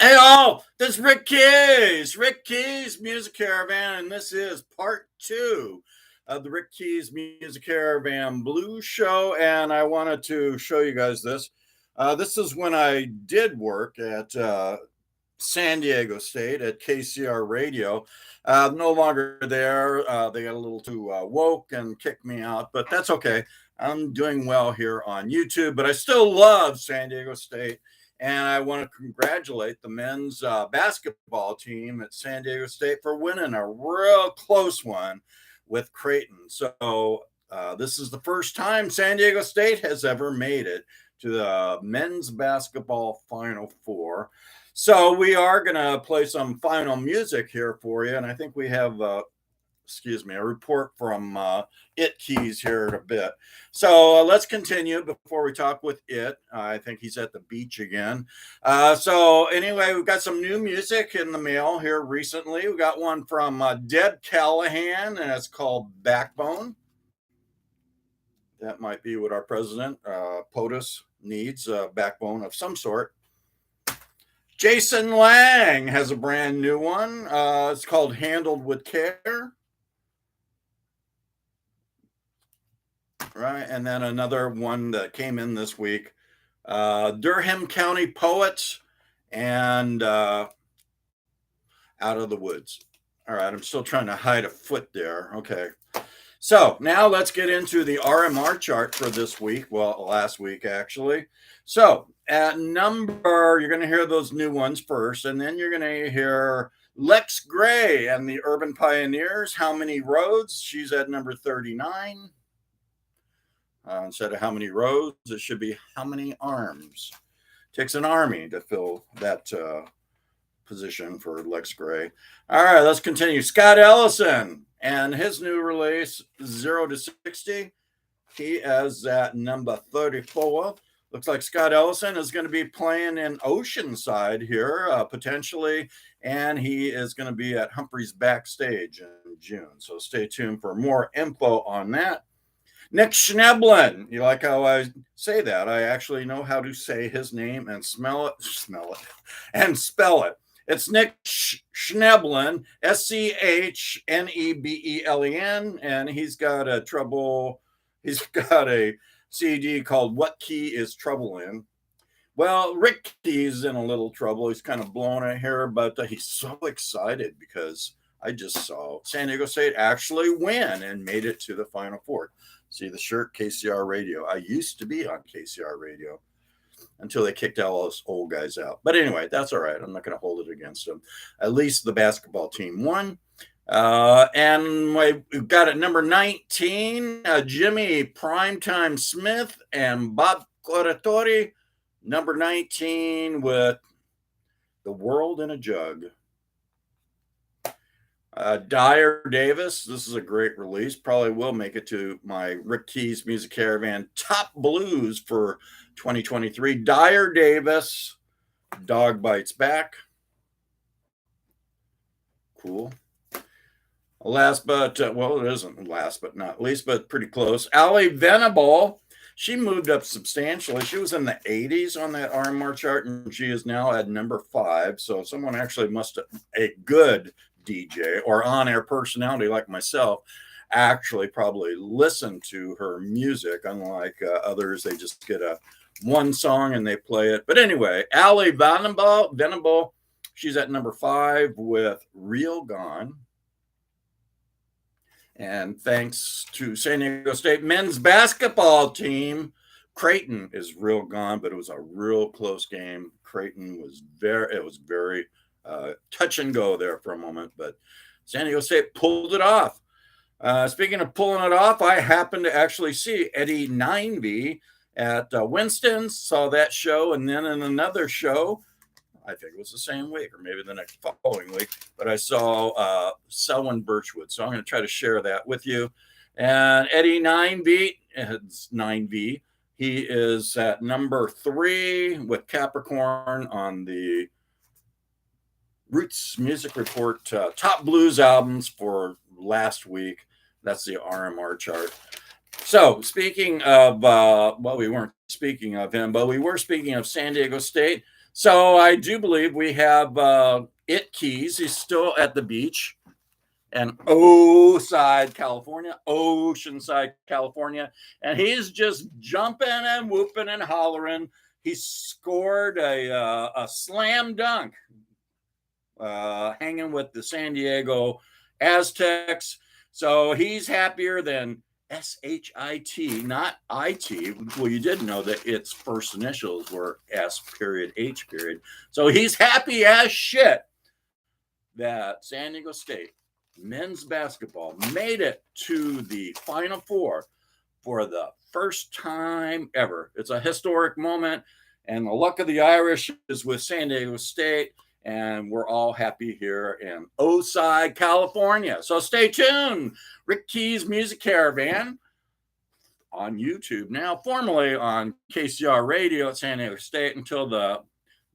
Hey all, this is Rick Keys Music Caravan, and this is part two of the Rick Keys Music Caravan Blues Show. And I wanted to show you guys this. This is when I did work at San Diego State at KCR Radio. No longer there. They got a little too woke and kicked me out, but that's okay. I'm doing well here on YouTube, but I still love San Diego State. And I want to congratulate the men's basketball team at San Diego State for winning a real close one with Creighton. So this is the first time San Diego State has ever made it to the men's basketball Final Four. So we are going to play some final music here for you. And I think we have, a report from It Keys here in a bit. So let's continue before we talk with It. I think he's at the beach again. So anyway, we've got some new music in the mail here recently. We got one from Deb Callahan, and it's called Backbone. That might be what our president, POTUS, needs, a backbone of some sort. Jason Lang has a brand new one. It's called Handled with Care. Right. And then another one that came in this week, Durham County Poets and Out of the Woods. All right. I'm still trying to hide a foot there. Okay. So now let's get into the RMR chart for this week. Well, last week, actually. So at number, you're going to hear those new ones first, and then you're going to hear Lex Gray and the Urban Pioneers, How Many Roads? She's at number 39. Instead of how many roads, it should be how many arms. Takes an army to fill that position for Lex Gray. All right, let's continue. Scott Ellison and his new release, 0 to 60. He is at number 34. Looks like Scott Ellison is going to be playing in Oceanside here, potentially, and he is going to be at Humphrey's Backstage in June. So stay tuned for more info on that. Nick Schneblin. You like how I say that? I actually know how to say his name and smell it, and spell it. It's Nick Schneblin, Schnebelen, and he's got a CD called What Key is Trouble In? Well, Rick Key's in a little trouble. He's kind of blowing it here, but he's so excited because I just saw San Diego State actually win and made it to the Final Four. See the shirt, KCR Radio. I used to be on KCR Radio until they kicked all those old guys out. But anyway, that's all right. I'm not going to hold it against them. At least the basketball team won. And we've got at number 19, Jimmy Primetime Smith and Bob Coratori. Number 19 with The World in a Jug. Dyer Davis, this is a great release. Probably will make it to my Rick Keys Music Caravan Top Blues for 2023. Dyer Davis, Dog Bites Back. Cool. Last but, well, it isn't last but not least, but pretty close. Allie Venable, she moved up substantially. She was in the 80s on that RMR chart, and she is now at number 5. So someone actually must have a good DJ or on-air personality like myself actually probably listen to her music, unlike others. They just get one song and they play it. But anyway, Allie Venable, she's at number 5 with Real Gone. And thanks to San Diego State men's basketball team, Creighton is real gone, but it was a real close game. Creighton was very touch and go there for a moment, but San Diego State pulled it off. Speaking of pulling it off, I happened to actually see Eddie 9V at Winston's, saw that show, and then in another show, I think it was the same week or maybe the next following week, but I saw Selwyn Birchwood. So I'm going to try to share that with you. And Eddie 9V, it's 9V. He is at number 3 with Capricorn on the Roots Music Report top blues albums for last week. That's the RMR chart. So speaking of, well, we weren't speaking of him, but we were speaking of San Diego State. So I do believe we have It Keys. He's still at the beach and Oceanside, California. And he's just jumping and whooping and hollering. He scored a slam dunk hanging with the San Diego Aztecs. So he's happier than SHIT, not IT. Well, you did know that its first initials were S period H period. So he's happy as shit that San Diego State men's basketball made it to the Final Four for the first time ever. It's a historic moment, and the luck of the Irish is with San Diego State, and we're all happy here in Oceanside, California. So stay tuned. Rick Keys Music Caravan on YouTube now, formerly on KCR Radio at San Diego State until the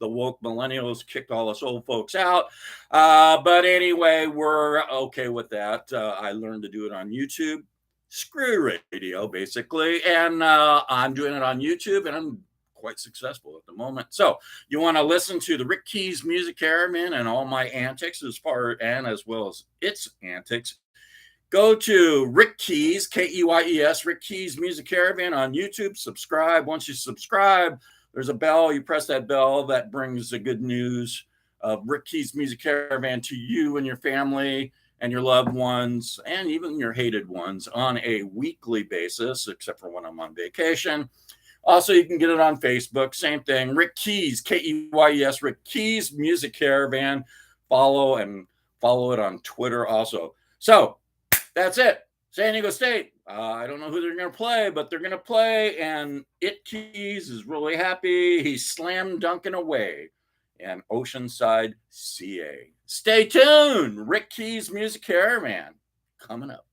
woke millennials kicked all us old folks out. But anyway, we're okay with that. I learned to do it on YouTube. Screw radio, basically. And I'm doing it on YouTube, and I'm quite successful at the moment. So you want to listen to the Rick Keys Music Caravan and all my antics as well as its antics, go to Rick Keys, Keyes, Rick Keys Music Caravan on YouTube. Subscribe. Once you subscribe, there's a bell. You press that bell. That brings the good news of Rick Keys Music Caravan to you and your family and your loved ones and even your hated ones on a weekly basis, except for when I'm on vacation. Also, you can get it on Facebook. Same thing. Rick Keys, Keyes, Rick Keys Music Caravan. Follow it on Twitter also. So that's it. San Diego State. I don't know who they're going to play, but they're going to play. And It Keys is really happy. He's slam dunking away in Oceanside, CA. Stay tuned. Rick Keys Music Caravan coming up.